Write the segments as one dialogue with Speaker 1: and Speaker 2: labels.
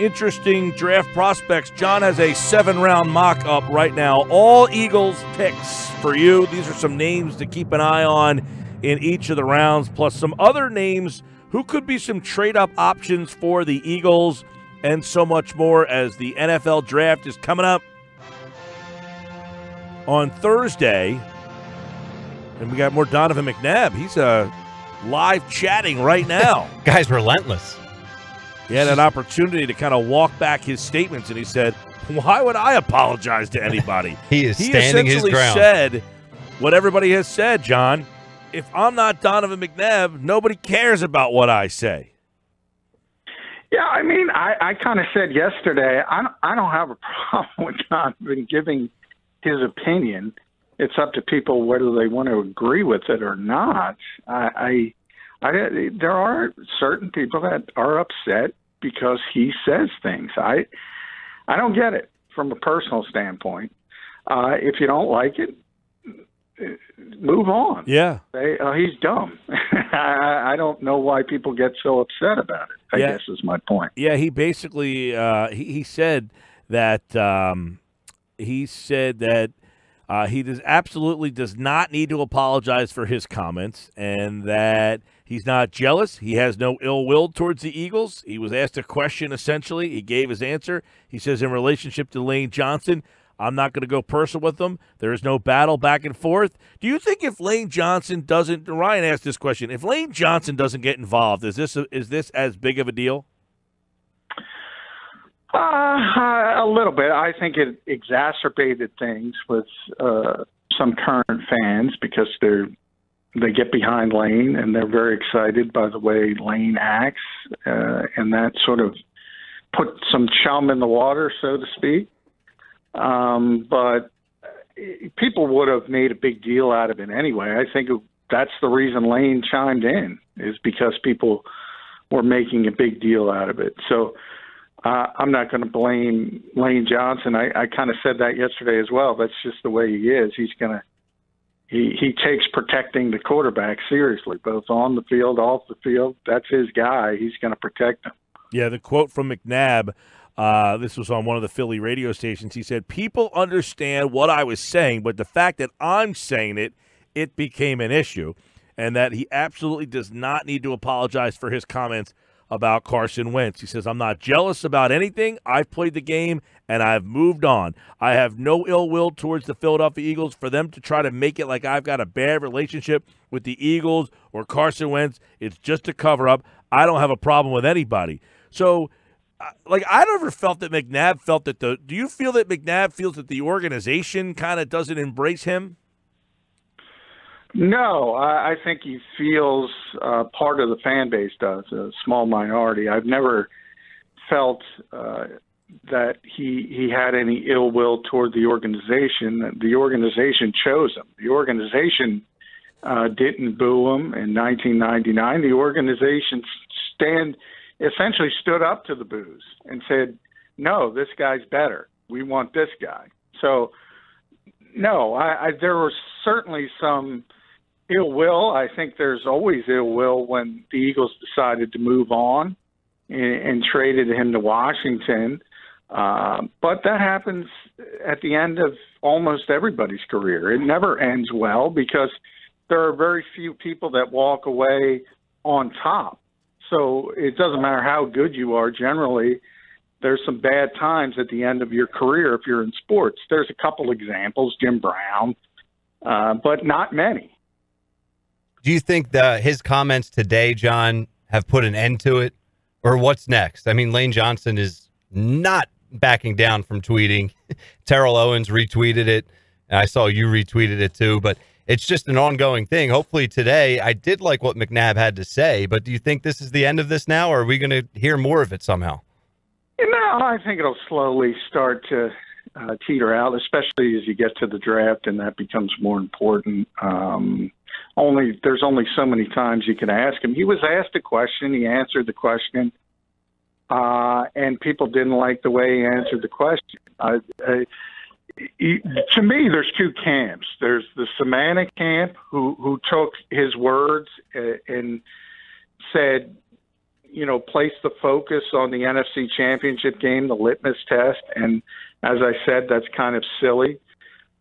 Speaker 1: interesting draft prospects. John has a 7-round mock up right now. All Eagles picks for you. These are some names to keep an eye on in each of the rounds, plus some other names who could be some trade-up options for the Eagles, and so much more as the NFL draft is coming up on Thursday. And we got more Donovan McNabb. He's live chatting right now.
Speaker 2: Guy's relentless.
Speaker 1: He had an opportunity to kind of walk back his statements, and he said, why would I apologize to anybody?
Speaker 2: He standing his ground. He essentially
Speaker 1: said what everybody has said, John. If I'm not Donovan McNabb, nobody cares about what I say.
Speaker 3: Yeah, I mean, I kind of said yesterday, I don't have a problem with Donovan giving his opinion. It's up to people whether they want to agree with it or not. There are certain people that are upset because he says things. I don't get it from a personal standpoint. If you don't like it, move on.
Speaker 1: Yeah.
Speaker 3: Say, he's dumb. I don't know why people get so upset about it, I guess is my point.
Speaker 1: Yeah, he basically he said that he absolutely does not need to apologize for his comments, and that he's not jealous. He has no ill will towards the Eagles. He was asked a question, essentially. He gave his answer. He says, in relationship to Lane Johnson, I'm not going to go personal with him. There is no battle back and forth. Do you think if Lane Johnson doesn't – Ryan asked this question. If Lane Johnson doesn't get involved, is this as big of a deal?
Speaker 3: A little bit. I think it exacerbated things with some current fans because they get behind Lane and they're very excited by the way Lane acts, and that sort of put some chum in the water, so to speak. But people would have made a big deal out of it anyway. I think that's the reason Lane chimed in, is because people were making a big deal out of it. So I'm not going to blame Lane Johnson. I kind of said that yesterday as well. That's just the way he is. He takes protecting the quarterback seriously, both on the field, off the field. That's his guy. He's going to protect him.
Speaker 1: Yeah, the quote from McNabb, this was on one of the Philly radio stations. He said, people understand what I was saying, but the fact that I'm saying it became an issue, and that he absolutely does not need to apologize for his comments about Carson Wentz. He says, I'm not jealous about anything. I've played the game, and I've moved on. I have no ill will towards the Philadelphia Eagles. For them to try to make it like I've got a bad relationship with the Eagles or Carson Wentz, it's just a cover-up. I don't have a problem with anybody. So, I never felt that McNabb felt that do you feel that McNabb feels that the organization kind of doesn't embrace him?
Speaker 3: No, I think he feels part of the fan base does, a small minority. I've never felt that he had any ill will toward the organization. The organization chose him. The organization didn't boo him in 1999. The organization essentially stood up to the boos and said, no, this guy's better. We want this guy. So, no, there was certainly some ill will. I think there's always ill will when the Eagles decided to move on and traded him to Washington. But that happens at the end of almost everybody's career. It never ends well because there are very few people that walk away on top. So it doesn't matter how good you are. Generally, there's some bad times at the end of your career if you're in sports. There's a couple examples, Jim Brown, but not many.
Speaker 2: Do you think his comments today, John, have put an end to it? Or what's next? I mean, Lane Johnson is not backing down from tweeting. Terrell Owens retweeted it. I saw you retweeted it too, but it's just an ongoing thing. Hopefully today, I did like what McNabb had to say, but do you think this is the end of this now, or are we going to hear more of it somehow?
Speaker 3: No, I think it'll slowly start to teeter out, especially as you get to the draft and that becomes more important. There's only so many times you can ask him. He was asked a question, he answered the question, and people didn't like the way he answered the question. To me, there's two camps. There's the semantic camp who took his words and said, place the focus on the NFC Championship game, the litmus test. And as I said, that's kind of silly.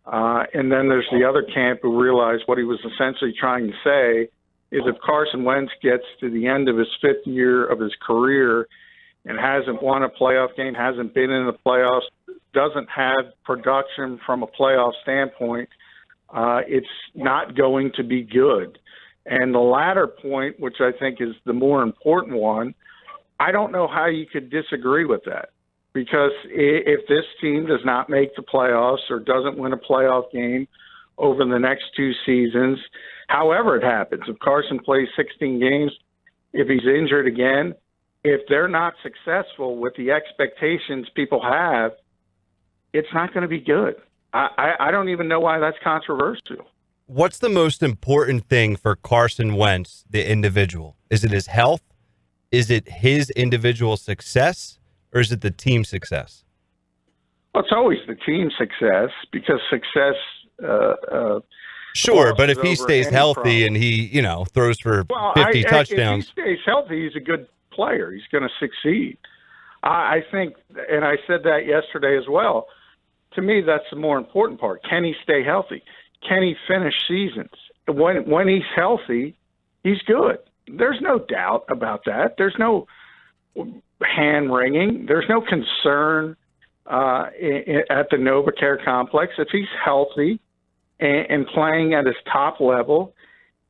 Speaker 3: And then there's the other camp who realized what he was essentially trying to say is if Carson Wentz gets to the end of his 5th year of his career and hasn't won a playoff game, hasn't been in the playoffs, doesn't have production from a playoff standpoint, it's not going to be good. And the latter point, which I think is the more important one, I don't know how you could disagree with that. Because if this team does not make the playoffs or doesn't win a playoff game over the next 2 seasons, however it happens, if Carson plays 16 games, if he's injured again, if they're not successful with the expectations people have, it's not going to be good. I don't even know why that's controversial.
Speaker 2: What's the most important thing for Carson Wentz, the individual? Is it his health? Is it his individual success? Or is it the team success?
Speaker 3: Well, it's always the team success because success.
Speaker 2: Sure, but if he stays healthy and he, throws for 50 touchdowns.
Speaker 3: If he stays healthy, he's a good player. He's going to succeed. I think, and I said that yesterday as well. To me, that's the more important part. Can he stay healthy? Can he finish seasons? When he's healthy, he's good. There's no doubt about that. There's no hand-wringing. There's no concern at the NovaCare complex. If he's healthy and playing at his top level,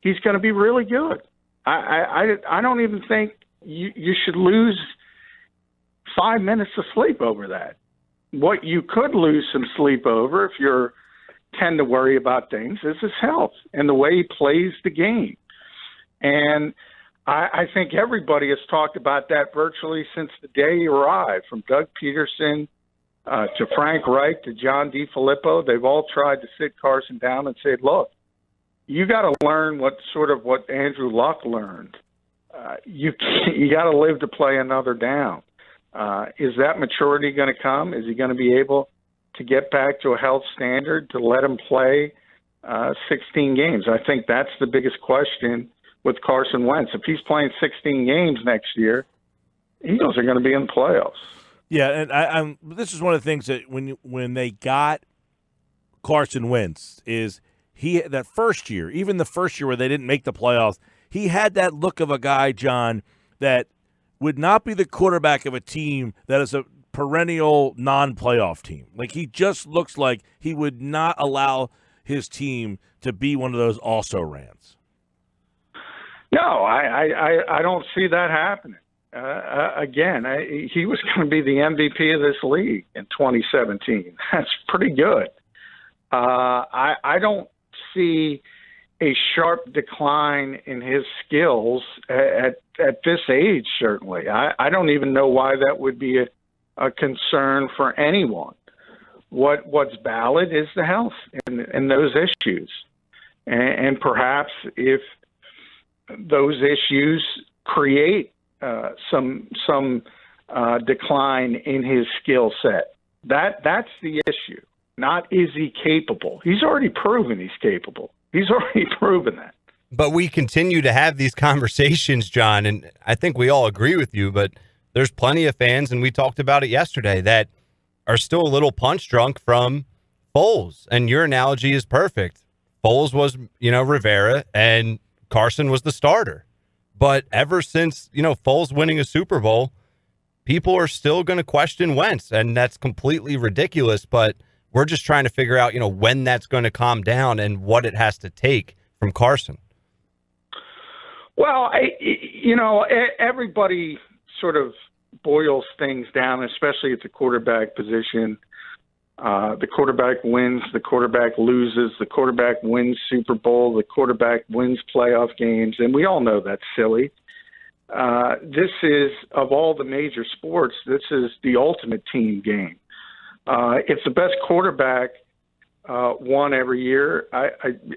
Speaker 3: he's going to be really good. I don't even think you should lose 5 minutes of sleep over that. What you could lose some sleep over if you tend to worry about things is his health and the way he plays the game. And I think everybody has talked about that virtually since the day he arrived, from Doug Peterson to Frank Reich to John DeFilippo. They've all tried to sit Carson down and say, look, you got to learn what Andrew Luck learned. You got to live to play another down. Is that maturity going to come? Is he going to be able to get back to a health standard to let him play 16 games? I think that's the biggest question with Carson Wentz. If he's playing 16 games next year, Eagles are going to be in the playoffs.
Speaker 1: Yeah, and this is one of the things that when they got Carson Wentz is that first year, even the first year where they didn't make the playoffs, he had that look of a guy, John, that would not be the quarterback of a team that is a perennial non-playoff team. Like, he just looks like he would not allow his team to be one of those also-rans.
Speaker 3: No, I don't see that happening. Again, he was going to be the MVP of this league in 2017. That's pretty good. I don't see a sharp decline in his skills at this age, certainly. I don't even know why that would be a concern for anyone. What's valid is the health and those issues. And perhaps if those issues create some decline in his skill set, that's the issue. Not is he capable. He's already proven he's capable. He's already proven that.
Speaker 2: But we continue to have these conversations, John, and I think we all agree with you, but there's plenty of fans, and we talked about it yesterday, that are still a little punch drunk from Foles. And your analogy is perfect. Foles was, Rivera, and Carson was the starter. But ever since, Foles winning a Super Bowl, people are still going to question Wentz, and that's completely ridiculous. But we're just trying to figure out, when that's going to calm down and what it has to take from Carson.
Speaker 3: Well, everybody sort of boils things down, especially at the quarterback position. The quarterback wins, the quarterback loses, the quarterback wins Super Bowl, the quarterback wins playoff games, and we all know that's silly. This is, of all the major sports, this is the ultimate team game. If the best quarterback won every year,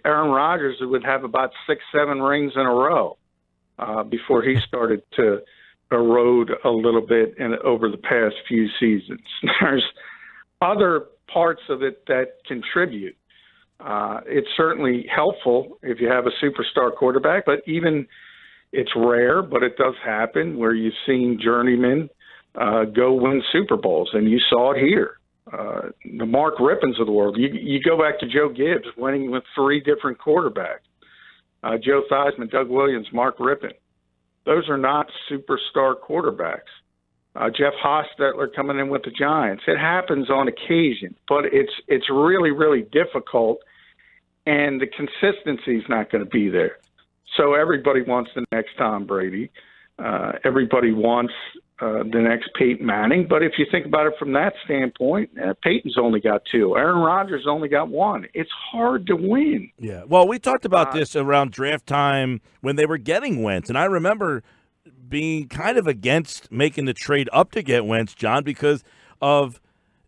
Speaker 3: Aaron Rodgers would have about 6-7 rings in a row before he started to erode a little bit over the past few seasons. There's other parts of it that contribute. It's certainly helpful if you have a superstar quarterback, but even It's rare, but it does happen where you've seen journeymen go win Super Bowls, and you saw it here. The Mark Rippons of the world. You go back to Joe Gibbs winning with 3 different quarterbacks. Joe Theismann, Doug Williams, Mark Rippon. Those are not superstar quarterbacks. Jeff Hostetler coming in with the Giants. It happens on occasion, but it's really, really difficult, and the consistency is not going to be there. So everybody wants the next Tom Brady. Everybody wants the next Peyton Manning. But if you think about it from that standpoint, Peyton's only got 2. Aaron Rodgers only got 1. It's hard to win.
Speaker 1: Yeah. Well, we talked about this around draft time when they were getting Wentz, and I remember being kind of against making the trade up to get Wentz, John, because of,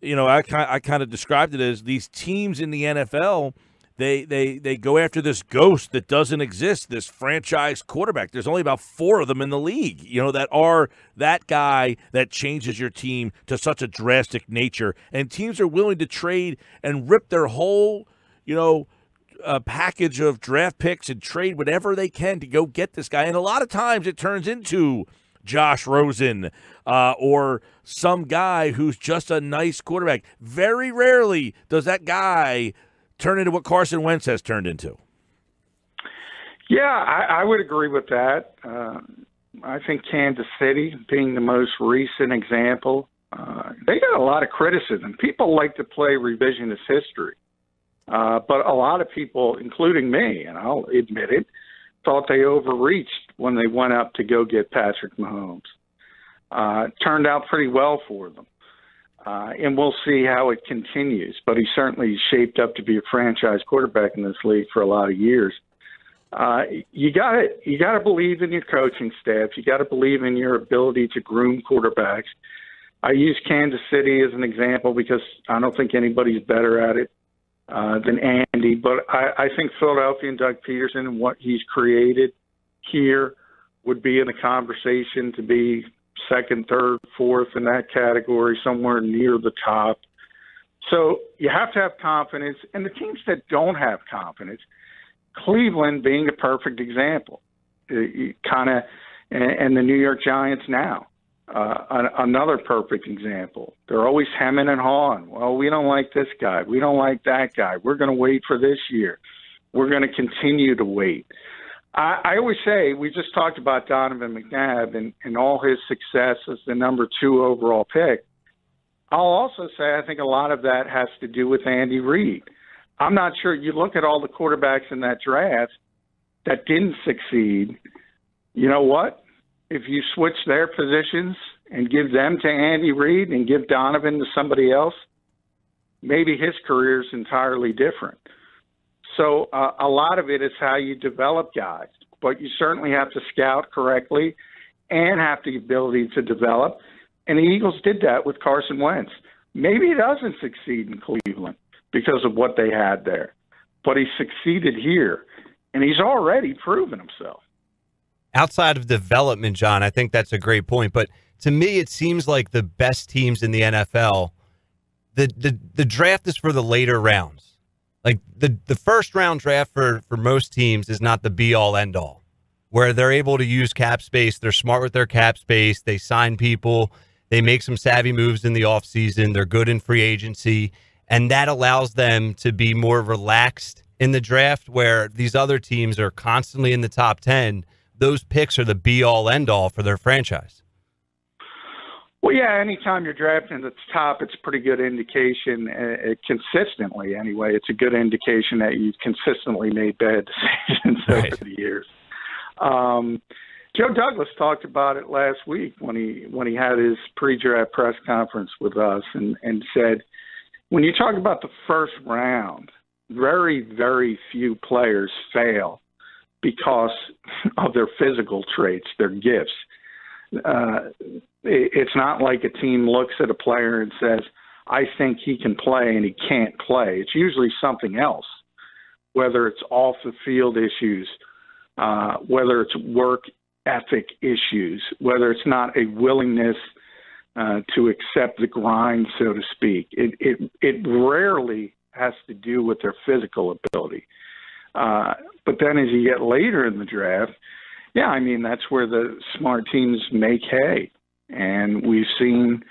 Speaker 1: I kind of described it as these teams in the NFL, they go after this ghost that doesn't exist, this franchise quarterback. There's only about 4 of them in the league, that are that guy that changes your team to such a drastic nature. And teams are willing to trade and rip their whole, package of draft picks and trade whatever they can to go get this guy. And a lot of times it turns into Josh Rosen or some guy who's just a nice quarterback. Very rarely does that guy turn into what Carson Wentz has turned into.
Speaker 3: Yeah, I would agree with that. I think Kansas City being the most recent example, they got a lot of criticism. People like to play revisionist history. But a lot of people, including me, and I'll admit it, thought they overreached when they went up to go get Patrick Mahomes. It turned out pretty well for them. And we'll see how it continues. But he certainly shaped up to be a franchise quarterback in this league for a lot of years. You gotta believe in your coaching staff. You got to believe in your ability to groom quarterbacks. I use Kansas City as an example because I don't think anybody's better at it than Andy. But I think Philadelphia and Doug Peterson and what he's created here would be in the conversation to be second, third, fourth in that category, somewhere near the top. So you have to have confidence. And the teams that don't have confidence, Cleveland being a perfect example, and the New York Giants now, another perfect example. They're always hemming and hawing. Well, we don't like this guy. We don't like that guy. We're going to wait for this year. We're going to continue to wait. I always say, we just talked about Donovan McNabb and all his success as the number 2 overall pick. I'll also say I think a lot of that has to do with Andy Reid. I'm not sure. You look at all the quarterbacks in that draft that didn't succeed. You know what? If you switch their positions and give them to Andy Reid and give Donovan to somebody else, maybe his career is entirely different. So a lot of it is how you develop guys, but you certainly have to scout correctly and have the ability to develop. And the Eagles did that with Carson Wentz. Maybe he doesn't succeed in Cleveland because of what they had there, but he succeeded here, and he's already proven himself.
Speaker 2: Outside of development, John, I think that's a great point. But to me, it seems like the best teams in the NFL, the draft is for the later rounds. Like the first round draft for most teams is not the be all end all, where they're able to use cap space. They're smart with their cap space. They sign people. They make some savvy moves in the offseason. They're good in free agency. And that allows them to be more relaxed in the draft, where these other teams are constantly in the top 10. Those picks are the be all end all for their franchise.
Speaker 3: Well, yeah, anytime you're drafting at the top, it's a pretty good indication, consistently anyway, it's a good indication that you've consistently made bad decisions over the years. Joe Douglas talked about it last week when he had his pre-draft press conference with us and said, when you talk about the first round, very, very few players fail because of their physical traits, their gifts. It's not like a team looks at a player and says, I think he can play and he can't play. It's usually something else, whether it's off the field issues, whether it's work ethic issues, whether it's not a willingness to accept the grind, so to speak. It rarely has to do with their physical ability. But then as you get later in the draft, Yeah, I mean, that's where the smart teams make hay. And we've seen,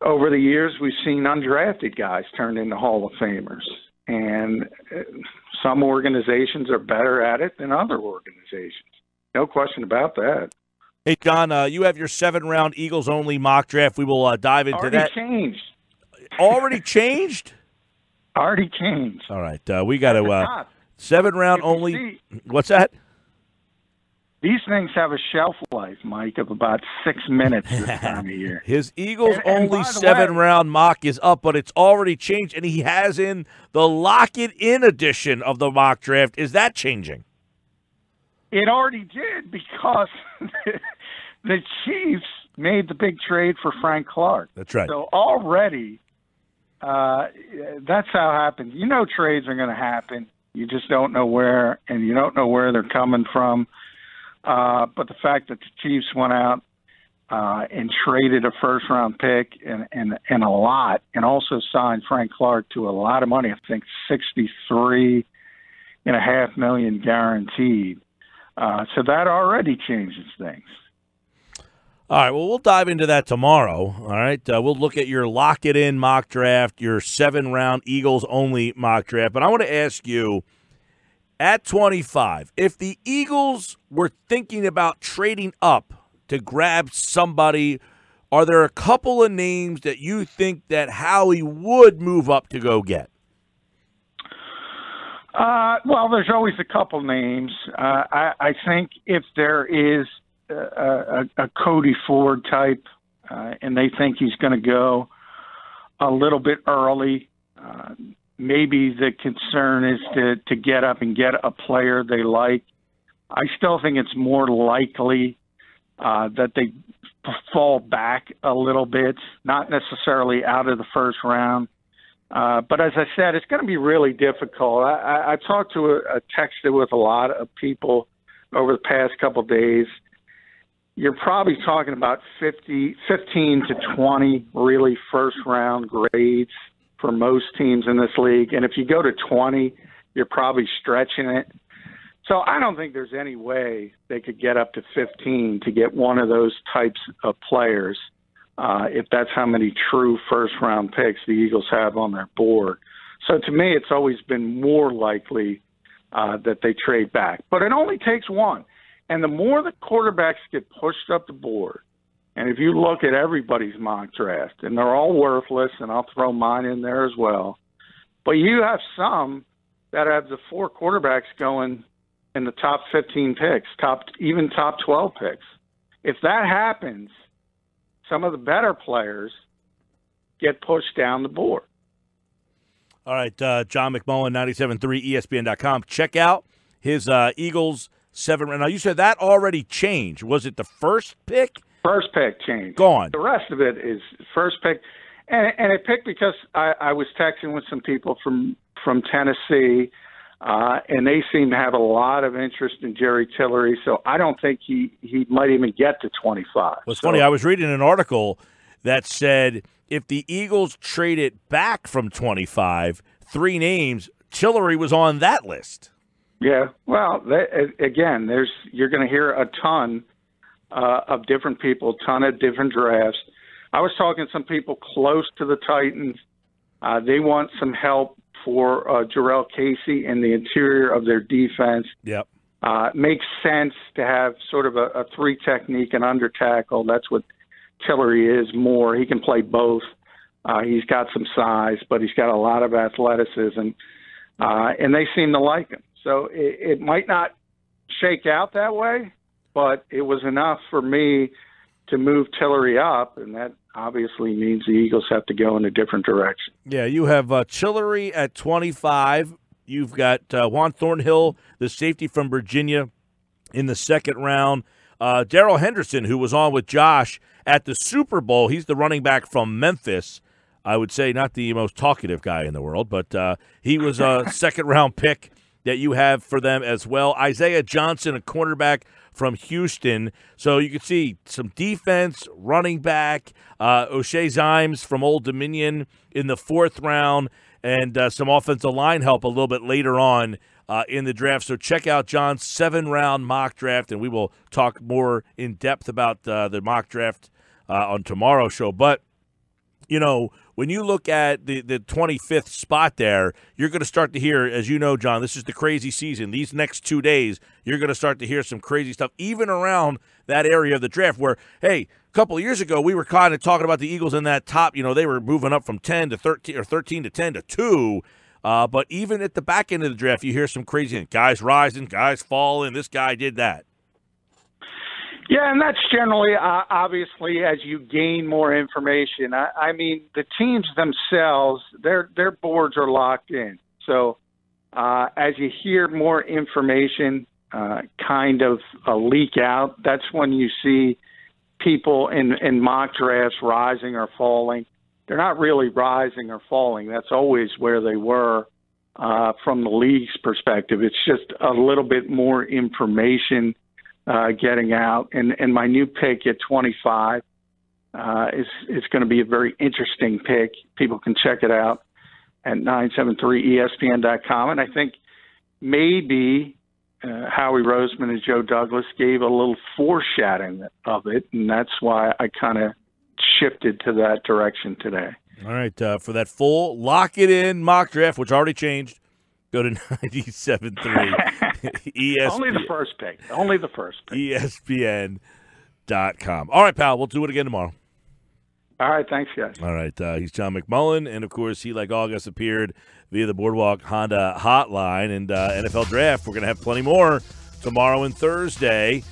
Speaker 3: over the years, we've seen undrafted guys turned into Hall of Famers. And some organizations are better at it than other organizations. No question about that.
Speaker 1: Hey, John, you have your 7-round Eagles-only mock draft. We will dive into that. Already changed?
Speaker 3: Already changed.
Speaker 1: All right. We got to 7-round only. What's that?
Speaker 3: These things have a shelf life, Mike, of about 6 minutes this time of year.
Speaker 1: His Eagles-only 7-round mock is up, but it's already changed, and he has in the lock-it-in edition of the mock draft. Is that changing?
Speaker 3: It already did, because the Chiefs made the big trade for Frank Clark.
Speaker 1: That's right.
Speaker 3: So already, that's how it happens. You know trades are going to happen. You just don't know where, and you don't know where they're coming from. But the fact that the Chiefs went out and traded a first-round pick and a lot, and also signed Frank Clark to a lot of money, I think $63.5 million guaranteed. So that already changes things.
Speaker 1: All right, well, we'll dive into that tomorrow. All right, we'll look at your lock-it-in mock draft, your 7-round Eagles-only mock draft. But I want to ask you, at 25, if the Eagles were thinking about trading up to grab somebody, are there a couple of names that you think that Howie would move up to go get?
Speaker 3: Well, there's always a couple names. I think if there is a Cody Ford type, and they think he's going to go a little bit early, maybe the concern is to get up and get a player they like. I still think it's more likely that they fall back a little bit, not necessarily out of the first round. But as I said, it's going to be really difficult. I talked to texted with a lot of people over the past couple of days. You're probably talking about 15 to 20 really first-round grades for most teams in this league. And if you go to 20, you're probably stretching it. So I don't think there's any way they could get up to 15 to get one of those types of players. If that's how many true first-round picks the Eagles have on their board. So to me, it's always been more likely that they trade back. But it only takes one. And the more the quarterbacks get pushed up the board, and if you look at everybody's mock draft, and they're all worthless, and I'll throw mine in there as well, but you have some that have the 4 quarterbacks going in the top 15 picks, even top 12 picks. If that happens, some of the better players get pushed down the board.
Speaker 1: All right, John McMullen, 97.3 ESPN.com. Check out his Eagles 7. Now, you said that already changed. Was it the first pick?
Speaker 3: First pick changed.
Speaker 1: Gone.
Speaker 3: The rest of it is first pick. And it picked because I was texting with some people from Tennessee, and they seem to have a lot of interest in Jerry Tillery, so I don't think he might even get to 25.
Speaker 1: Well, it's funny. I was reading an article that said if the Eagles traded back from 25, 3 names, Tillery was on that list.
Speaker 3: Yeah, well, again, you're going to hear a ton of different people, a ton of different drafts. I was talking to some people close to the Titans. They want some help for Jarrell Casey in the interior of their defense.
Speaker 1: Yep.
Speaker 3: Makes sense to have sort of a 3 technique and under tackle. That's what Tillery is more. He can play both. He's got some size, but he's got a lot of athleticism, and they seem to like him. So it might not shake out that way, but it was enough for me to move Tillery up, and that obviously means the Eagles have to go in a different direction.
Speaker 1: Yeah, you have Tillery at 25. You've got Juan Thornhill, the safety from Virginia, in the 2nd round. Darrell Henderson, who was on with Josh at the Super Bowl, he's the running back from Memphis. I would say not the most talkative guy in the world, but he was a 2nd-round pick that you have for them as well. Isaiah Johnson, a cornerback from Houston. So you can see some defense, running back, O'Shea Zimes from Old Dominion in the 4th round, and some offensive line help a little bit later on in the draft. So check out John's 7-round mock draft, and we will talk more in depth about the mock draft on tomorrow's show. But, when you look at the 25th spot there, you're going to start to hear, as you know, John, this is the crazy season. These next 2 days, you're going to start to hear some crazy stuff, even around that area of the draft where, hey, a couple of years ago, we were kind of talking about the Eagles in that top. They were moving up from 10 to 13 or 13 to 10 to 2. But even at the back end of the draft, you hear some crazy guys rising, guys falling. This guy did that.
Speaker 3: Yeah, and that's generally, obviously, as you gain more information. I mean, the teams themselves, their boards are locked in. So as you hear more information kind of leak out, that's when you see people in mock drafts rising or falling. They're not really rising or falling. That's always where they were from the league's perspective. It's just a little bit more information getting out. And my new pick at 25 is going to be a very interesting pick. People can check it out at 973ESPN.com. And I think maybe Howie Roseman and Joe Douglas gave a little foreshadowing of it, and that's why I kind of shifted to that direction today.
Speaker 1: All right, for that full lock-it-in mock draft, which already changed, go to 97.3 ESPN.
Speaker 3: Only the first pick. Only the first pick.
Speaker 1: ESPN.com. All right, pal, we'll do it again tomorrow.
Speaker 3: All right, thanks, guys.
Speaker 1: All right, he's John McMullen, and, of course, he, like August, appeared via the Boardwalk Honda hotline. And NFL Draft, we're going to have plenty more tomorrow and Thursday.